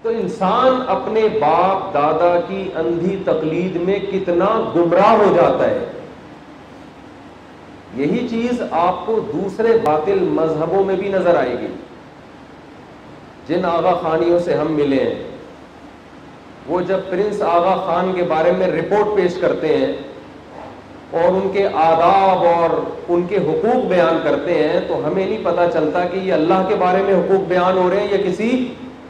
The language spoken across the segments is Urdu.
تو انسان اپنے باپ دادا کی اندھی تقلید میں کتنا گمراہ ہو جاتا ہے. یہی چیز آپ کو دوسرے باطل مذہبوں میں بھی نظر آئے گی. جن آغا خانیوں سے ہم ملے ہیں وہ جب پرنس آغا خان کے بارے میں رپورٹ پیش کرتے ہیں اور ان کے آداب اور ان کے حقوق بیان کرتے ہیں تو ہمیں نہیں پتہ چلتا کہ یہ اللہ کے بارے میں حقوق بیان ہو رہے ہیں یا کسی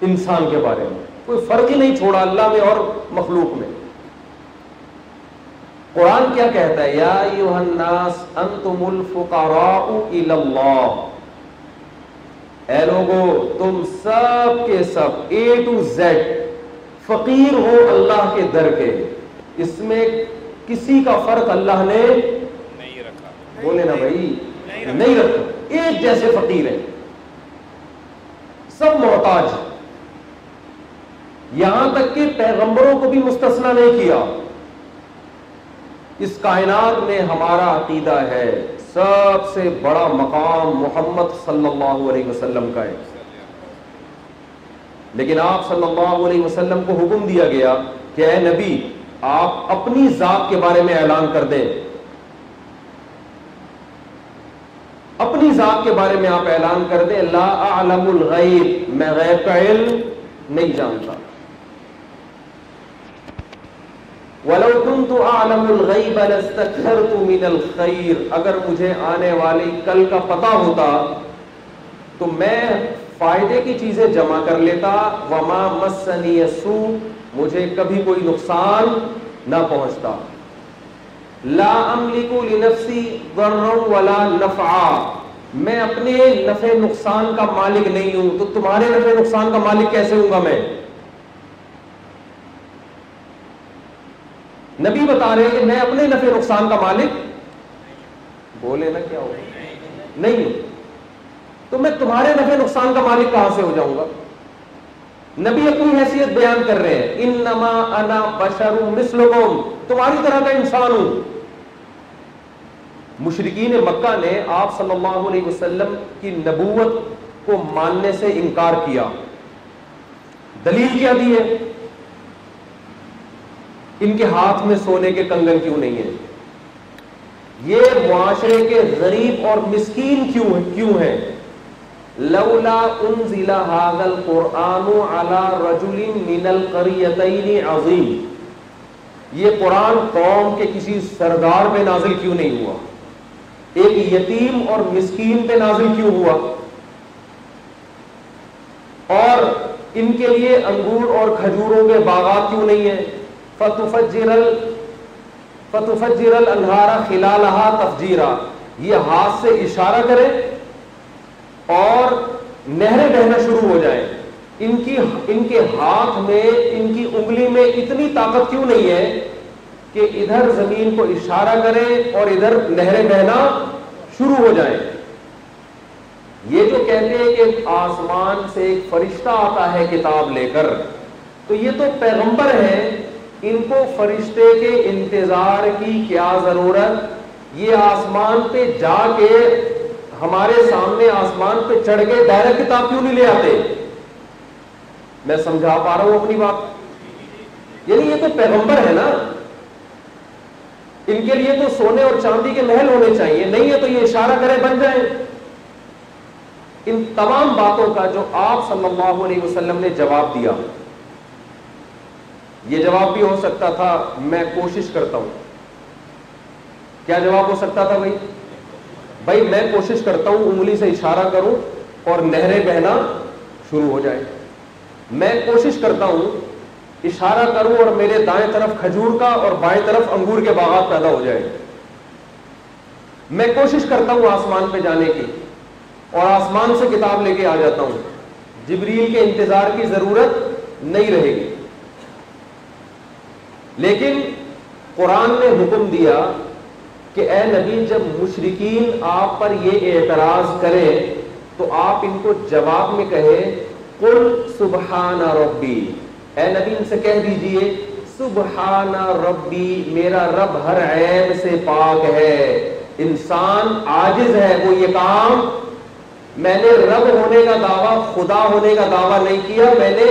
انسان کے بارے میں. کوئی فرق ہی نہیں چھوڑا اللہ میں اور مخلوق میں. قرآن کیا کہتا ہے؟ یا ایھا الناس انتم الفقراء الی اللہ. اے لوگو تم سب کے سب A to Z فقیر ہو اللہ کے در کے. اس میں کسی کا فرق اللہ نے نہیں رکھا. بولے نا بھائی, نہیں رکھا. ایک جیسے فقیر ہیں, سب محتاج. یہاں تک کہ پیغمبروں کو بھی مستثنا نہیں کیا. اس کائنات میں ہمارا عقیدہ ہے سب سے بڑا مقام محمد صلی اللہ علیہ وسلم کا ہے, لیکن آپ صلی اللہ علیہ وسلم کو حکم دیا گیا کہ اے نبی آپ اپنی ذات کے بارے میں اعلان کر دیں. اپنی ذات کے بارے میں آپ اعلان کر دیں لا اعلم الغیب, میں غیب کا علم نہیں جانتا. وَلَوْ كُنْتُ أَعْلَمُ الْغَيْبَ لَاسْتَكْثَرْتُ مِنَ الْخَيْرِ. اگر مجھے آنے والی کل کا پتہ ہوتا تو میں فائدے کی چیزیں جمع کر لیتا. وَمَا مَسَّنِيَ السُّوءُ, مجھے کبھی کوئی نقصان نہ پہنچتا. لَا أَمْلِكُ لِنَفْسِي ضَرًّا وَلَا نَفْعًا, میں اپنے نفع نقصان کا مالک نہیں ہوں تو تمہارے نفع نقصان کا مالک کیسے ہوں گا میں؟ نبی بتا رہے ہیں کہ میں اپنے نفع نقصان کا مالک, بولے نا کیا ہوگا, نہیں ہوں, تو میں تمہارے نفع نقصان کا مالک کہاں سے ہو جاؤں گا؟ نبی اپنی حیثیت بیان کر رہے ہیں انما انا بشر مثلکم, تمہاری طرح کا انسان ہوں. مشرکین مکہ نے آپ صلی اللہ علیہ وسلم کی نبوت کو ماننے سے انکار کیا. دلیل کیا دی ہے؟ ان کے ہاتھ میں سونے کے کنگن کیوں نہیں ہیں؟ یہ معاشرے کے غریب اور مسکین کیوں ہیں؟ لولا انزل هذا القرآن على رجل من القريتين عظیم, یہ قرآن قوم کے کسی سردار پہ نازل کیوں نہیں ہوا, ایک یتیم اور مسکین پہ نازل کیوں ہوا؟ اور ان کے لیے انگور اور کھجوروں کے باغات کیوں نہیں ہیں؟ فتفجر الانہار خلالها تفجیرا, یہ ہاتھ سے اشارہ کرے اور نہریں بہنا شروع ہو جائیں. ان کے ہاتھ میں, ان کی انگلی میں اتنی طاقت کیوں نہیں ہے کہ ادھر زمین کو اشارہ کرے اور ادھر نہریں بہنا شروع ہو جائیں؟ یہ جو کہتے ہیں کہ آسمان سے ایک فرشتہ آتا ہے کتاب لے کر, تو یہ تو پیغمبر ہیں, ان کو فرشتے کے انتظار کی کیا ضرورت؟ یہ آسمان پہ جا کے ہمارے سامنے آسمان پہ چڑھ کے ڈائریکٹ کتاب کیوں نہیں لے آتے؟ میں سمجھا پا رہا ہوں اپنی بات؟ یعنی یہ تو پیغمبر ہے نا, ان کے لیے تو سونے اور چاندی کے محل ہونے چاہیے, نہیں ہے تو یہ اشارہ کرے بن جائیں. ان تمام باتوں کا جو آپ صلی اللہ علیہ وسلم نے جواب دیا, یہ جواب بھی ہو سکتا تھا میں کوشش کرتا ہوں. کیا جواب ہو سکتا تھا بھائی میں کوشش کرتا ہوں انگلی سے اشارہ کروں اور نہریں بہنا شروع ہو جائے. میں کوشش کرتا ہوں اشارہ کروں اور میرے دائیں طرف کھجور کا اور بائیں طرف انگور کے باغات پیدا ہو جائے. میں کوشش کرتا ہوں آسمان پہ جانے کی اور آسمان سے کتاب لے کے آ جاتا ہوں. جبریل کے انتظار کی ضرورت نہیں رہے گی. لیکن قرآن نے حکم دیا کہ اے نبی جب مشرکین آپ پر یہ اعتراض کریں تو آپ ان کو جواب میں کہیں قل سبحان ربی, اے نبی ان سے کہہ دیجئے سبحان ربی, میرا رب ہر عیب سے پاک ہے. انسان عاجز ہے, وہ یہ کام, میں نے رب ہونے کا دعویٰ, خدا ہونے کا دعویٰ نہیں کیا, میں نے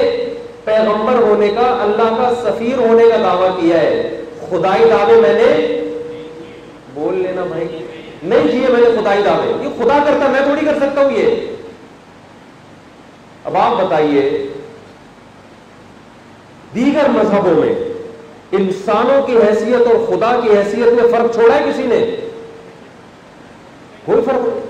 پیغمبر ہونے کا, اللہ کا سفیر ہونے کا دعویٰ کیا ہے. خدائی دعوے میں نے, بول لینا بھائی, نہیں کیے میں نے خدائی دعوے. یہ خدا کرتا, میں تھوڑی کر سکتا ہوں یہ. اب آپ بتائیے, دیگر مذہبوں میں انسانوں کی حیثیت اور خدا کی حیثیت میں فرق چھوڑا ہے کسی نے؟ کوئی فرق نہیں.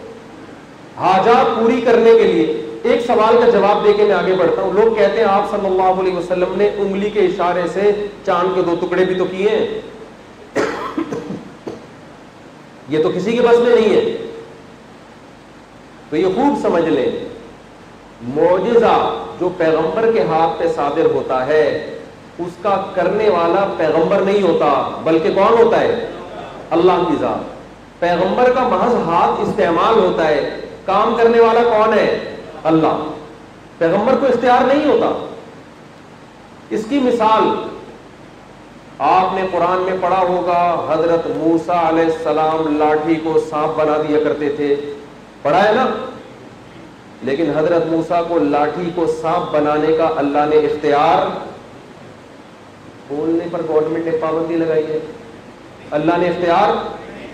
حاجات پوری کرنے کے لیے, ایک سوال کا جواب دے کے میں آگے بڑھتا ہوں. لوگ کہتے ہیں آپ صلی اللہ علیہ وسلم نے انگلی کے اشارے سے چاند کے 2 ٹکڑے بھی تو کیے ہیں. یہ تو کسی کے بس میں نہیں ہے. تو یہ خوب سمجھ لیں, معجزہ جو پیغمبر کے ہاتھ پہ صادر ہوتا ہے اس کا کرنے والا پیغمبر نہیں ہوتا, بلکہ کون ہوتا ہے؟ اللہ کی ذات. پیغمبر کا محض ہاتھ استعمال ہوتا ہے, کام کرنے والا کون ہے؟ اللہ. پیغمبر کو اختیار نہیں ہوتا. اس کی مثال آپ نے قرآن میں پڑھا ہوگا, حضرت موسیٰ علیہ السلام لاٹھی کو سانپ بنا دیا کرتے تھے, پڑھا ہے نا؟ لیکن حضرت موسیٰ کو لاٹھی کو سانپ بنانے کا اللہ نے اختیار, بولنے پر گورنمنٹ نے پابندی لگائی ہے, اللہ نے اختیار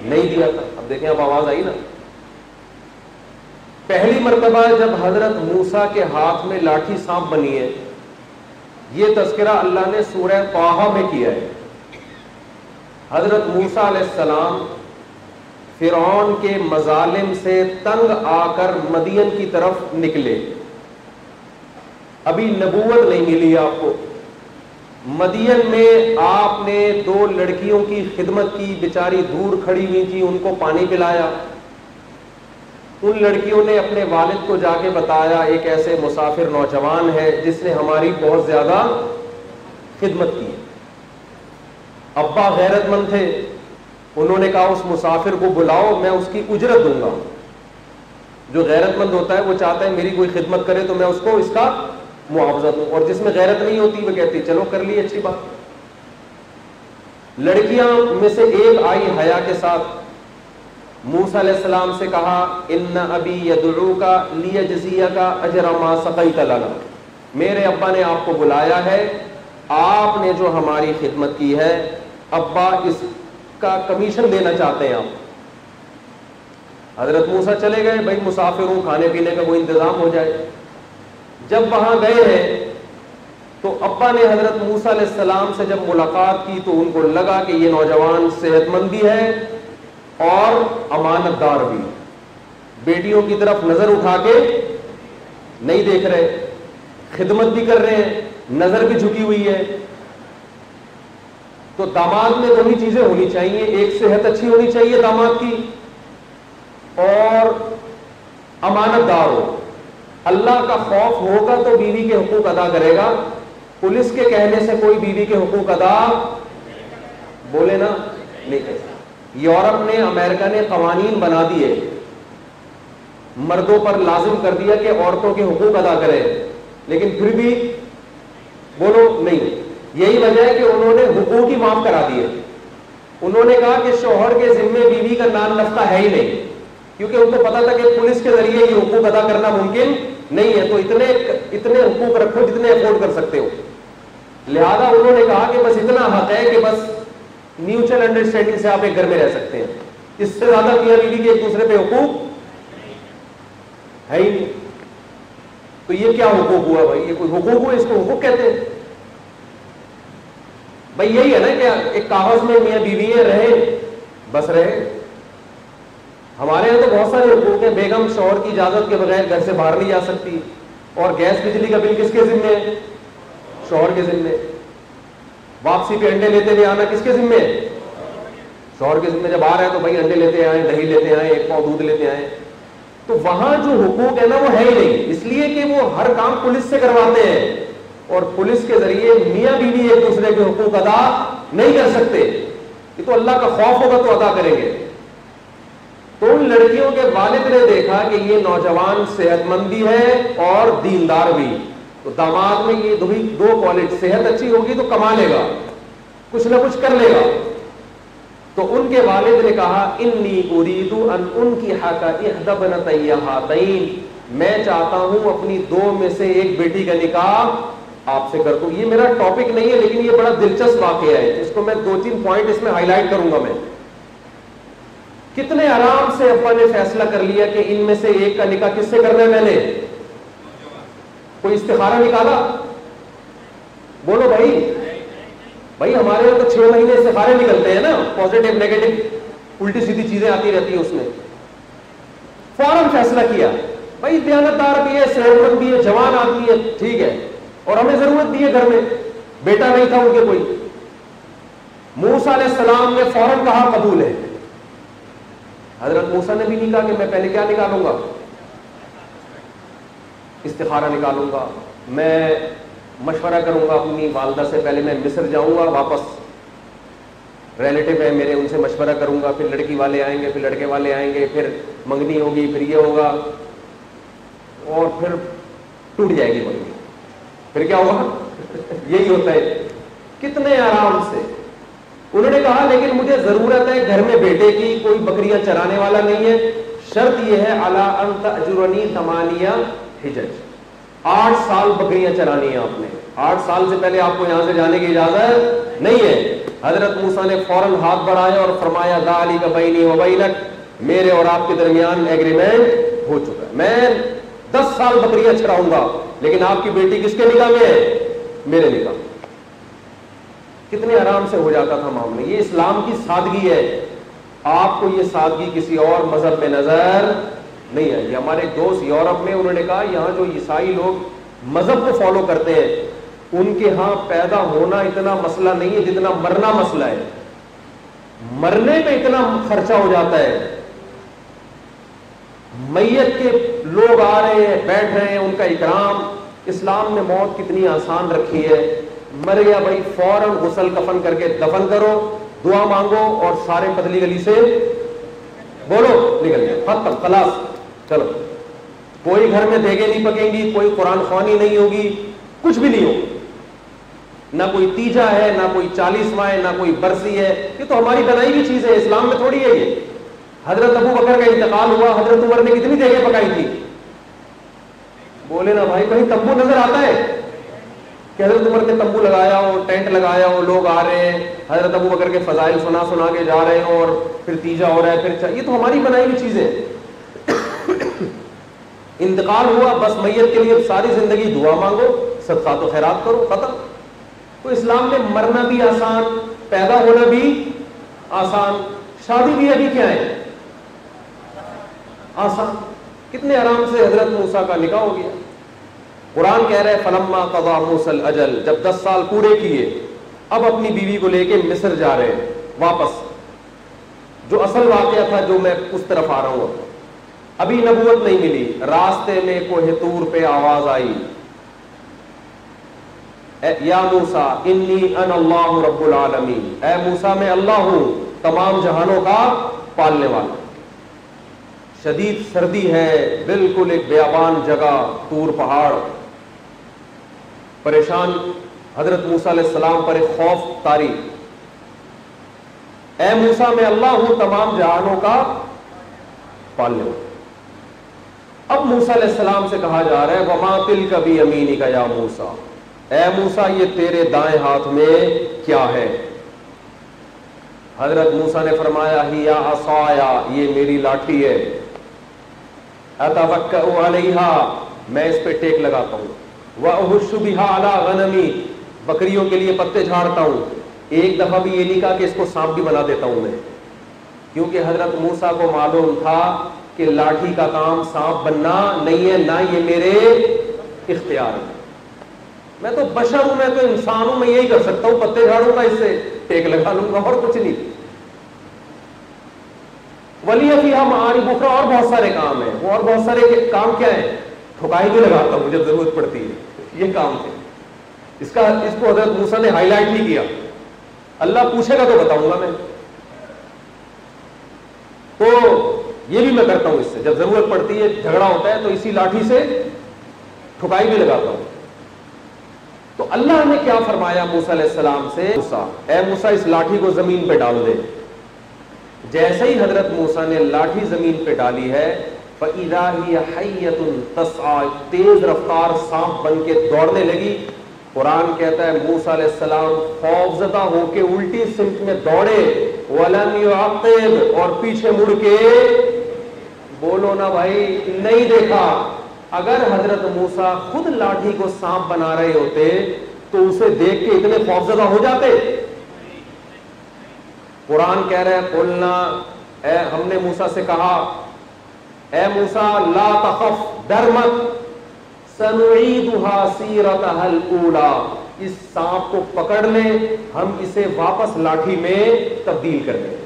نہیں دیا تھا. اب دیکھیں, اب آواز آئی نا. پہلی مرتبہ جب حضرت موسیٰ کے ہاتھ میں لاٹھی سانپ بنی ہے, یہ تذکرہ اللہ نے سورہ طٰہٰ میں کیا ہے. حضرت موسیٰ علیہ السلام فرعون کے مظالم سے تنگ آ کر مدین کی طرف نکلے. ابھی نبوت نہیں ملی آپ کو. مدین میں آپ نے 2 لڑکیوں کی خدمت کی, بیچاری دور کھڑی ہوئی تھی, ان کو پانی پلایا. ان لڑکیوں نے اپنے والد کو جا کے بتایا ایک ایسے مسافر نوجوان ہے جس نے ہماری بہت زیادہ خدمت کی. ابا غیرت مند تھے, انہوں نے کہا اس مسافر کو بلاؤ, میں اس کی اجرت دوں گا. جو غیرت مند ہوتا ہے وہ چاہتا ہے میری کوئی خدمت کرے تو میں اس کو اس کا معاوضہ دوں, اور جس میں غیرت نہیں ہوتی وہ کہتی چلو کر لی, اچھی بات. لڑکیاں میں سے ایک آئی حیا کے ساتھ, موسیٰ علیہ السلام سے کہا ان ابی یدعوک لیجزیک اجر ما سقیت لنا, میرے ابا نے آپ کو بلایا ہے, آپ نے جو ہماری خدمت کی ہے ابا اس کا کمیشن دینا چاہتے ہیں آپ. حضرت موسیٰ چلے گئے, بھائی مسافر ہوں, کھانے پینے کا کوئی انتظام ہو جائے. جب وہاں گئے ہیں تو ابا نے حضرت موسیٰ علیہ السلام سے جب ملاقات کی تو ان کو لگا کہ یہ نوجوان صحت مند بھی ہے اور امانت دار بھی. بیٹیوں کی طرف نظر اٹھا کے نہیں دیکھ رہے, خدمت بھی کر رہے ہیں, نظر بھی جھکی ہوئی ہے. تو داماد میں 2 ہی چیزیں ہونی چاہیے, ایک صحت اچھی ہونی چاہیے داماد کی, اور امانت دار ہو. اللہ کا خوف ہوگا تو بیوی کے حقوق ادا کرے گا. پولیس کے کہنے سے کوئی بیوی کے حقوق ادا, بولے نا, نہیں کرے. یورپ نے, امریکہ نے قوانین بنا دیے, مردوں پر لازم کر دیا کہ عورتوں کے حقوق ادا کریں, لیکن پھر بھی بولو نہیں. یہی وجہ ہے کہ انہوں نے حقوق ہی معاف کرا دیے. انہوں نے کہا کہ شوہر کے ذمے بیوی کا نان نفقہ ہے ہی نہیں, کیونکہ ان کو پتا تھا کہ پولیس کے ذریعے یہ حقوق ادا کرنا ممکن نہیں ہے, تو اتنے حقوق رکھو جتنے افورڈ کر سکتے ہو. لہذا انہوں نے کہا کہ بس اتنا حق ہے کہ بس میوچل انڈرسٹینڈنگ سے آپ ایک گھر میں رہ سکتے ہیں, اس سے زیادہ میاں بیوی کے ایک دوسرے پہ حقوق ہے ہی نہیں. تو یہ کیا حقوق ہوا بھائی؟ یہ کوئی حقوق ہوا؟ اس کو حقوق کہتے ہیں بھائی. یہی ہے نا کہ ایک کاغذ میں میاں بیوی رہے, بس رہے. ہمارے یہاں تو بہت سارے حقوق ہیں. بیگم شوہر کی اجازت کے بغیر گھر سے باہر نہیں جا سکتی, اور گیس بجلی کا بل کس کے ذمے ہے؟ شوہر کے ذمے. واپسی پہ انڈے لیتے ہوئے آنا کس کے ذمے ہے؟ شوہر کے ذمے. جب آ رہا ہے تو بھائی انڈے لیتے آئیں, دہی لیتے آئیں, 1 پاؤ دودھ لیتے آئیں. تو وہاں جو حقوق ہے نا وہ ہے ہی نہیں, اس لیے کہ وہ ہر کام پولیس سے کرواتے ہیں, اور پولیس کے ذریعے میاں بیوی ایک دوسرے کے حقوق ادا نہیں کر سکتے. یہ تو اللہ کا خوف ہوگا تو ادا کریں گے. تو ان لڑکیوں کے والد نے دیکھا کہ یہ نوجوان صحت مند بھی ہے اور دیندار بھی, تو داماد میں یہ 2 کوالٹی, صحت اچھی ہوگی تو کما لے گا, کچھ نہ کچھ کر لے گا. تو ان کے والد نے کہا انی اريد ان انکحک احدی بنتی ہاتین, میں چاہتا ہوں اپنی 2 میں سے ایک بیٹی کا نکاح آپ سے کرتا ہوں. یہ میرا ٹاپک نہیں ہے لیکن یہ بڑا دلچسپ واقعہ ہے, اس کو میں 2-3 پوائنٹ اس میں ہائی لائٹ کروں گا. میں کتنے آرام سے ابا نے فیصلہ کر لیا کہ ان میں سے ایک کا نکاح کس سے کرنا ہے. میں نے کوئی استخارہ نکالا؟ بولو بھائی ہمارے یہاں تو 6 مہینے استخارے نکلتے ہیں نا, پازیٹیو نیگیٹو الٹی سیدھی چیزیں آتی رہتی ہیں اس میں. فوراً فیصلہ کیا, بھائی دیانتدار بھی ہے, صحت مند بھی ہے, جوان آدمی ہے, ٹھیک ہے, اور ہمیں ضرورت بھی ہے گھر میں, بیٹا نہیں تھا ان کے کوئی. موسیٰ علیہ السلام نے فوراً کہا قبول ہے. حضرت موسیٰ نے بھی نہیں کہا کہ میں پہلے کیا نکالوں گا, استخارہ نکالوں گا, میں مشورہ کروں گا اپنی والدہ سے, پہلے میں مصر جاؤں گا, واپس ریلیٹیو ہے میرے ان سے مشورہ کروں گا, پھر لڑکی والے آئیں گے, پھر لڑکے والے آئیں گے, پھر منگنی ہوگی, پھر یہ ہوگا, اور پھر ٹوٹ جائے گی منگنی, پھر کیا ہوگا. یہی ہوتا ہے. کتنے آرام سے انہوں نے کہا لیکن مجھے ضرورت ہے گھر میں بیٹے کی, کوئی بکریاں چرانے والا نہیں ہے, شرط یہ ہے الا ان تأجرنی 8 حجج, 8 سال بکریاں چرانی ہیں آپ نے. 8 سال سے پہلے آپ کو یہاں سے جانے کی اجازت نہیں ہے. حضرت موسیٰ نے فوراً ہاتھ بڑھایا اور فرمایا ذالک بینی و بینک, میرے اور آپ کے درمیان ایگریمنٹ ہو چکا ہے, میں 10 سال بکریاں چراؤں گا, لیکن آپ کی بیٹی کس کے نکاح میں ہے؟ میرے نکاح. کتنے آرام سے ہو جاتا تھا معاملہ. یہ اسلام کی سادگی ہے. آپ کو یہ سادگی کسی اور مذہب میں نظر نہیں آئی. ہمارے دوست یورپ میں, انہوں نے کہا یہاں جو عیسائی لوگ مذہب کو فالو کرتے ہیں ان کے ہاں پیدا ہونا اتنا مسئلہ نہیں ہے جتنا مرنا مسئلہ ہے. مرنے میں اتنا خرچہ ہو جاتا ہے. میت کے لوگ آ رہے ہیں, بیٹھ رہے ہیں, ان کا اکرام. اسلام نے موت کتنی آسان رکھی ہے. مر گیا بھائی فوراً غسل کفن کر کے دفن کرو, دعا مانگو اور سارے پتلی گلی سے بولو نکل گیا, ختم, خلاص, چلو. کوئی گھر میں دیگیں نہیں پکیں گی, کوئی قرآن خوانی نہیں ہوگی, کچھ بھی نہیں ہوگا. نہ کوئی تیجا ہے, نہ کوئی 40واں ہے, نہ کوئی برسی ہے. یہ تو ہماری بنائی ہوئی چیز ہے, اسلام میں تھوڑی ہے یہ. حضرت ابو بکر کا انتقال ہوا, حضرت عمر نے کتنی دیگیں پکائی تھی؟ بولے نا بھائی, کہیں تمبو نظر آتا ہے کہ حضرت عمر نے تمبو لگایا ہو, ٹینٹ لگایا ہو, لوگ آ رہے ہیں, حضرت ابو بکر کے فضائل سنا کے جا رہے ہیں, اور پھر تیجا ہو رہا ہے, پھر یہ تو ہماری بنائی ہوئی چیزیں. انتقال ہوا, بس میت کے لیے ساری زندگی دعا مانگو, صدقات و خیرات کرو, ختم. تو اسلام میں مرنا بھی آسان, پیدا ہونا بھی آسان, شادی بھی ابھی کیا ہے آسان. کتنے آرام سے حضرت موسیٰ کا نکاح ہو گیا. قرآن کہہ رہے فلما قضا موسیٰ الاجل, جب 10 سال پورے کیے اب اپنی بیوی کو لے کے مصر جا رہے ہیں واپس. جو اصل واقعہ تھا جو میں اس طرف آ رہا ہوں, ابھی نبوت نہیں ملی. راستے میں کوہ طور پہ آواز آئی, یا موسیٰ انی انا اللہ رب العالمین, اے موسیٰ میں اللہ ہوں تمام جہانوں کا پالنے والا. شدید سردی ہے, بالکل ایک بیابان جگہ, طور پہاڑ. پریشان حضرت موسیٰ علیہ السلام پر ایک خوف طاری, اے موسیٰ میں اللہ ہوں تمام جہانوں کا پالنے والا. اب موسیٰ علیہ السلام سے کہا جا رہا ہے وما تلک بیمینک یا موسیٰ, اے موسیٰ یہ تیرے دائیں ہاتھ میں کیا ہے؟ حضرت موسیٰ نے فرمایا ہی یا عصایا, یہ میری لاٹھی ہے, اتوکأ علیہا, میں اس پہ ٹیک لگاتا ہوں, واہش بہا علی غنمی, بکریوں کے لیے پتے جھاڑتا ہوں. ایک دفعہ بھی یہ نہیں کہا کہ اس کو سانپ بھی بنا دیتا ہوں میں, کیونکہ حضرت موسیٰ کو معلوم تھا کہ لاٹھی کا کام سانپ بننا نہیں ہے, نہ یہ میرے اختیار ہے. میں تو بشر ہوں, میں تو انسان ہوں, میں یہی کر سکتا ہوں, پتے جھاڑوں گا, اس سے ٹیک لگا لوں گا, اور کچھ نہیں. ولی فیہا معارب اخری, اور بہت سارے کام ہیں. وہ اور بہت سارے کام کیا ہیں؟ ٹھکائی بھی لگاتا ہوں جب ضرورت پڑتی ہے, یہ کام ہے. اس کو حضرت موسیٰ نے ہائی لائٹ نہیں کیا. اللہ پوچھے گا تو بتاؤں گا میں. تو یہ بھی میں کرتا ہوں, اس سے جب ضرورت پڑتی ہے, جھگڑا ہوتا ہے تو اسی لاٹھی سے ٹھکائی بھی لگاتا ہوں. تو اللہ نے کیا فرمایا موسیٰ علیہ السلام سے, اے موسیٰ اس لاٹھی کو زمین پہ ڈال دے. جیسے ہی حضرت موسیٰ نے لاٹھی زمین پہ ڈالی ہے, فَإِذَا هِيَ حَيَّةٌ تَسْعَىٰ, تیز رفتار سانپ بن کے دوڑنے لگی. قرآن کہتا ہے موسیٰ علیہ السلام خوفزدہ ہو کے الٹی سمت میں دوڑے، وَلَمْ يُعَقِّبْ، اور پیچھے مڑ کے بولو نا بھائی نہیں دیکھا۔ اگر حضرت موسیٰ خود لاٹھی کو سانپ بنا رہے ہوتے تو اسے دیکھ کے اتنے خوفزدہ ہو جاتے؟ قرآن کہہ رہے ہیں قلنا، ہم نے موسیٰ سے کہا اے موسیٰ لا تخف، ڈر مت، سنعیدها سیرتها الاولی، اس سانپ کو پکڑ لیں، ہم اسے واپس لاٹھی میں تبدیل کر دیں۔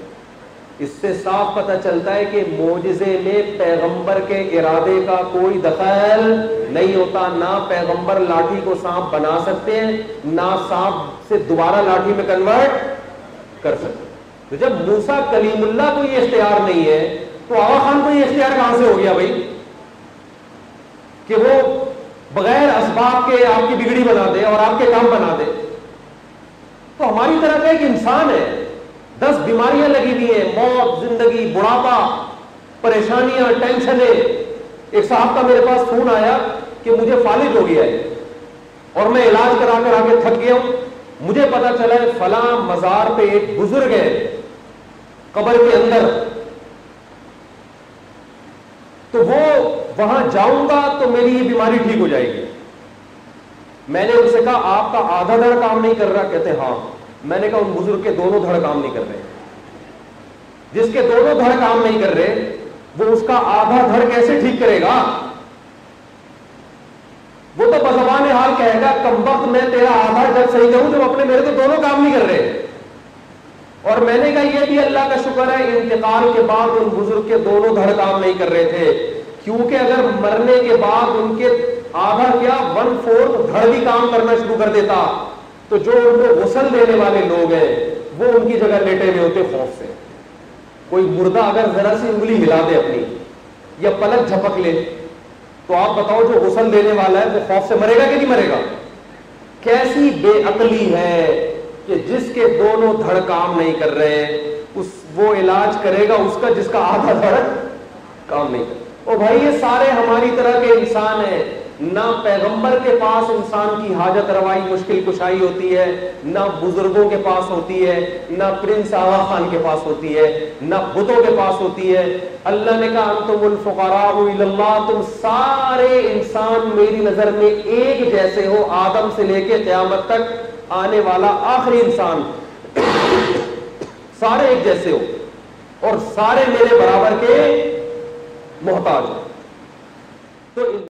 اس سے صاف پتہ چلتا ہے کہ معجزے میں پیغمبر کے ارادے کا کوئی دخل نہیں ہوتا، نہ پیغمبر لاٹھی کو سانپ بنا سکتے ہیں، نہ سانپ سے دوبارہ لاٹھی میں کنورٹ کر سکتے۔ تو جب موسیٰ کلیم اللہ کو یہ اختیار نہیں ہے تو آغا خان کو یہ اختیار کہاں سے ہو گیا بھائی کہ وہ بغیر اسباب کے آپ کی بگڑی بنا دے اور آپ کے کام بنا دے؟ تو ہماری طرح کا ایک انسان ہے، 10 بیماریاں لگی ہوئی ہیں، موت، زندگی، بڑھاپا، پریشانیاں، ٹینشنیں۔ ایک صاحب کا میرے پاس فون آیا کہ مجھے فالج ہو گیا ہے اور میں علاج کرا کر آگے تھک گیا ہوں، مجھے پتا چلا ہے فلاں مزار پہ ایک بزرگ ہے قبر کے اندر، تو وہ وہاں جاؤں گا تو میری یہ بیماری ٹھیک ہو جائے گی۔ میں نے ان سے کہا آپ کا آدھا دھڑ کام نہیں کر رہا؟ کہتے ہاں۔ میں نے کہا ان بزرگ کے دونوں دھڑ کام نہیں کر رہے۔ جس کے دونوں دھڑ کام نہیں کر رہے وہ اس کا آدھا دھڑ کیسے ٹھیک کرے گا؟ وہ تو بزبان حال کہے گا کمبخت میں تیرا آدھا جب صحیح کروں جب اپنے میرے تو دونوں کام نہیں کر رہے۔ اور میں نے کہا یہ بھی اللہ کا شکر ہے انتقال کے بعد ان بزرگ کے دونوں دھڑ کام نہیں کر رہے تھے، کیونکہ اگر مرنے کے بعد ان کے آدھا کیا 1/4 دھڑ بھی کام کرنا شروع کر دیتا تو جو ان کو غسل دینے والے لوگ ہیں وہ ان کی جگہ لیٹے ہوئے ہوتے خوف سے۔ کوئی مردہ اگر ذرا سی انگلی ہلا دے اپنی یا پلک جھپک لے تو آپ بتاؤ جو غسل دینے والا ہے وہ خوف سے مرے گا کہ نہیں مرے گا؟ کیسی بے عقلی ہے کہ جس کے دونوں دھڑ کام نہیں کر رہے وہ علاج کرے گا اس کا جس کا آدھا دھڑ کام نہیں کرے۔ او بھائی یہ سارے ہماری طرح کے انسان ہیں، نہ پیغمبر کے پاس انسان کی حاجت روائی مشکل کشائی ہوتی ہے، نہ بزرگوں کے پاس ہوتی ہے، نہ پرنس آغا خان کے پاس ہوتی ہے، نہ بتوں کے پاس ہوتی ہے۔ اللہ نے کہا انتم الفقراء الی اللہ، تم سارے انسان میری نظر میں ایک جیسے ہو، آدم سے لے کے قیامت تک آنے والا آخری انسان سارے ایک جیسے ہو اور سارے میرے برابر کے محتاج ہو۔ تو